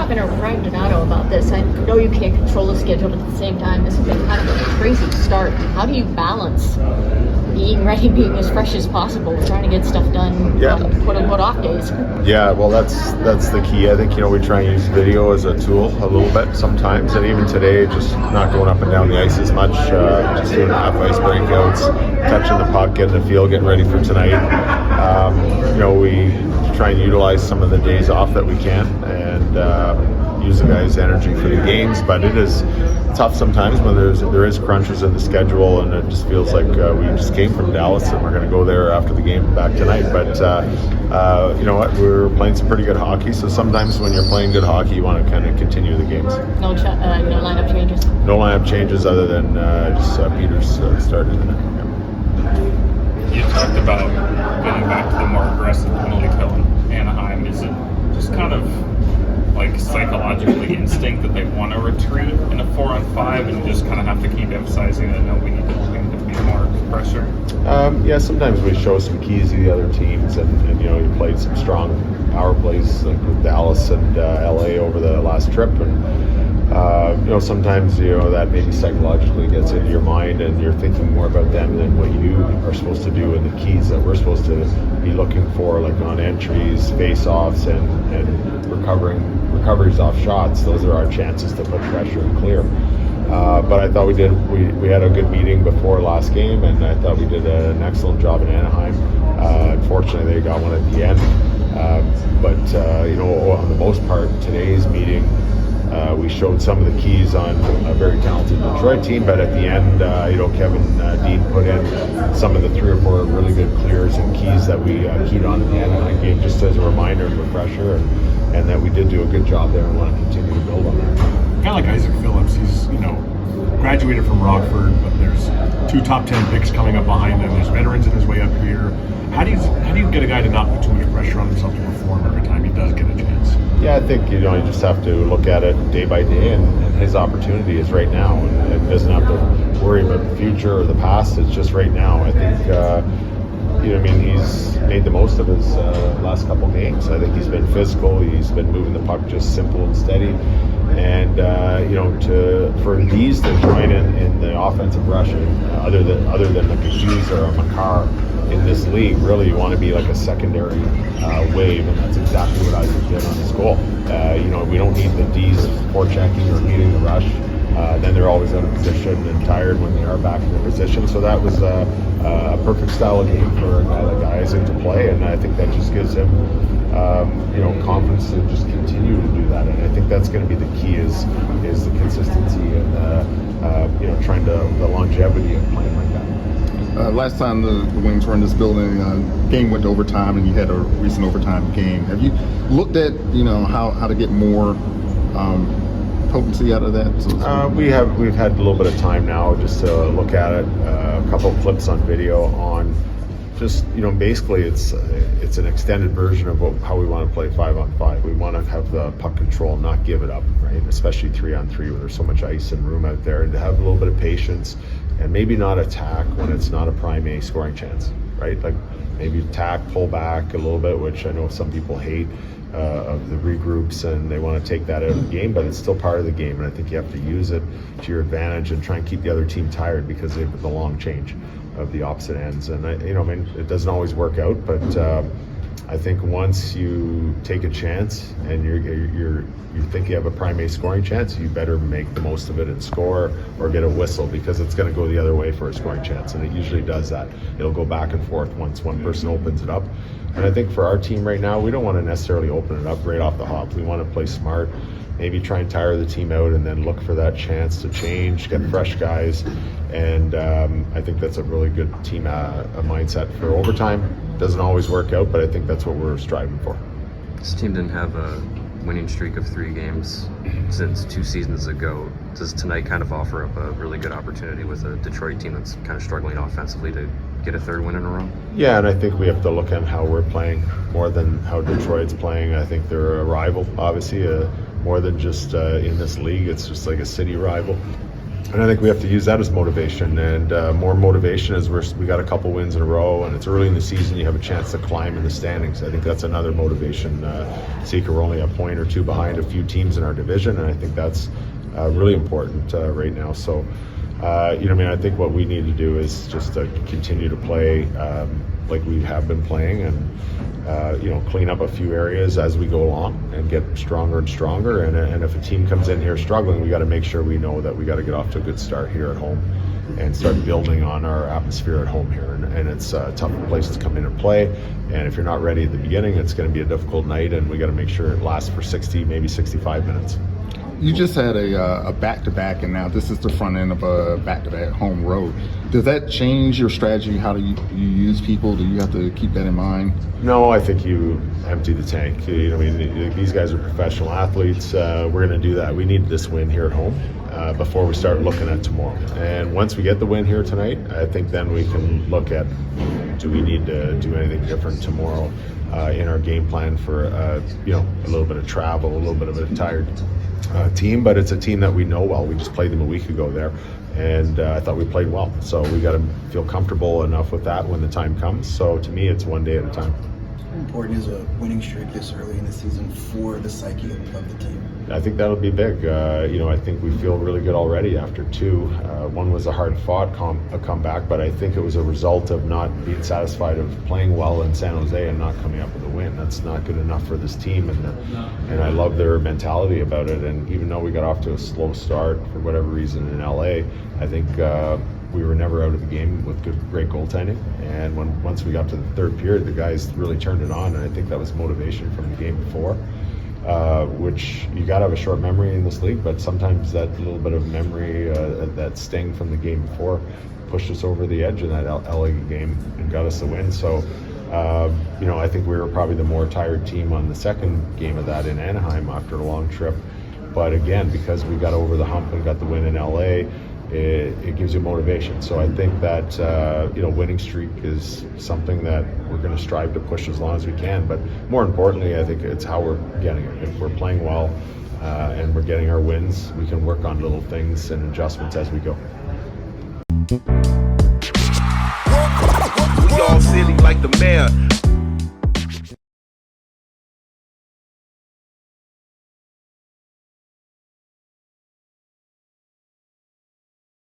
talking to Ryan Donato about this. I know you can't control the schedule, but at the same time, this has been kind of a crazy start. How do you balance being ready, being as fresh as possible, trying to get stuff done on quote-unquote off days? Yeah, well, that's the key. I think, we try and use video as a tool a little bit sometimes, and even today, just not going up and down the ice as much, just doing enough ice breakouts, touching the puck, getting the field, getting ready for tonight. We try and utilize some of the days off that we can, and use the guys' energy for the games, but it is tough sometimes when there is crunches in the schedule, and it just feels like we just came from Dallas and we're going to go there after the game back tonight. But you know what, we're playing some pretty good hockey, so sometimes when you're playing good hockey, you want to kind of continue the games. No lineup changes? No lineup changes other than just Peters starting. You talked about getting back to the more aggressive penalty kill in Anaheim. Is it just kind of like psychologically instinct that they want to retreat in a 4-on-5 and just kind of have to keep emphasizing that no, we need to be more pressure? Yeah, sometimes we show some keys to the other teams, and you played some strong power plays like with Dallas and LA over the last trip, and sometimes that maybe psychologically gets into your mind and you're thinking more about them than what you are supposed to do, and the keys that we're supposed to be looking for, like on entries, face-offs, and recoveries off shots. Those are our chances to put pressure and clear. But I thought we had a good meeting before last game, and I thought we did an excellent job in Anaheim. Unfortunately, they got one at the end. But on the most part, today's meeting, we showed some of the keys on a very talented Detroit team, but at the end, Kevin Dean put in some of the 3 or 4 really good clears and keys that we keyed on at the end of that game, just as a reminder and refresher, and that we did do a good job there and want to continue to build on that. Kind of like Isaac Phillips, he's graduated from Rockford, but there's 2 top 10 picks coming up behind them. There's veterans in his way up here. How do you get a guy to not put too much pressure on himself to perform every time he does get a chance? Yeah, I think you just have to look at it day by day, and his opportunity is right now, and doesn't have to worry about the future or the past. It's just right now. I think he's made the most of his last couple games. I think he's been physical. He's been moving the puck just simple and steady, and for these to join in the offensive rush, other than like a Hughes or a Makar in this league, really you want to be like a secondary wave, and that's exactly what Isaac did on his goal. We don't need the D's forechecking or leading the rush. Then they're always out of position and tired when they are back in their position. So that was a perfect style of game for a guy like Isaac to play, and I think that just gives him confidence to just continue to do that. And I think that's going to be the key is the consistency and trying to the longevity of playing like that. Last time the Wings were in this building, game went to overtime, and you had a recent overtime game. Have you looked at how to get more potency out of that? We've had a little bit of time now just to look at it. A couple of clips on video on just basically it's an extended version of how we want to play 5-on-5. We want to have the puck control, not give it up, right? Especially 3-on-3 where there's so much ice and room out there, and to have a little bit of patience and maybe not attack when it's not a prime A scoring chance, right? Like maybe attack, pull back a little bit, which I know some people hate of the regroups, and they want to take that out of the game, but it's still part of the game, and I think you have to use it to your advantage and try and keep the other team tired because of the long change of the opposite ends. And it doesn't always work out, but I think once you take a chance and you think you have a prime A scoring chance, you better make the most of it and score or get a whistle, because it's going to go the other way for a scoring chance, and it usually does that. It'll go back and forth once one person opens it up. And I think for our team right now, we don't want to necessarily open it up right off the hop. We want to play smart, maybe try and tire the team out, and then look for that chance to change, get fresh guys. And I think that's a really good team mindset for overtime. Doesn't always work out, but I think that's what we're striving for. This team didn't have a winning streak of 3 games since 2 seasons ago. Does tonight kind of offer up a really good opportunity with a Detroit team that's kind of struggling offensively to get a 3rd win in a row? Yeah, and I think we have to look at how we're playing more than how Detroit's playing. I think they're a rival, obviously, more than just in this league. It's just like a city rival. And I think we have to use that as motivation, and more motivation as we got a couple wins in a row, and it's early in the season. You have a chance to climb in the standings. I think that's another motivation. Seeker, we're only a point or two behind a few teams in our division, and I think that's really important right now. So, I think what we need to do is just to continue to play like we have been playing, and clean up a few areas as we go along and get stronger and stronger. And if a team comes in here struggling, we got to make sure we know that we got to get off to a good start here at home and start building on our atmosphere at home here. And it's a tough place to come in and play. And if you're not ready at the beginning, it's going to be a difficult night, and we got to make sure it lasts for 60, maybe 65 minutes. You just had a back-to-back, and now this is the front end of a back-to-back home road. Does that change your strategy? How do you use people? Do you have to keep that in mind? No, I think you empty the tank. These guys are professional athletes. We're going to do that. We need this win here at home before we start looking at tomorrow. And once we get the win here tonight, I think then we can look at, do we need to do anything different tomorrow in our game plan for a little bit of travel, a little bit of a tired team, but it's a team that we know well. We just played them a week ago there, and I thought we played well. So we got to feel comfortable enough with that when the time comes. So to me, it's one day at a time. How important is a winning streak this early in the season for the psyche of the team? I think that'll be big. I think we feel really good already after two. One was a hard-fought comeback, but I think it was a result of not being satisfied of playing well in San Jose and not coming up with a win. That's not good enough for this team, and I love their mentality about it. And even though we got off to a slow start for whatever reason in LA, I think we were never out of the game with great goaltending. And once we got to the third period, the guys really turned it on, and I think that was motivation from the game before. Which you got to have a short memory in this league, but sometimes that little bit of memory, that sting from the game before, pushed us over the edge in that LA game and got us the win. So, I think we were probably the more tired team on the second game of that in Anaheim after a long trip. But again, because we got over the hump and got the win in LA, it gives you motivation. So I think that winning streak is something that we're going to strive to push as long as we can. But more importantly, I think it's how we're getting it. If we're playing well and we're getting our wins, we can work on little things and adjustments as we go. We all silly like the mayor.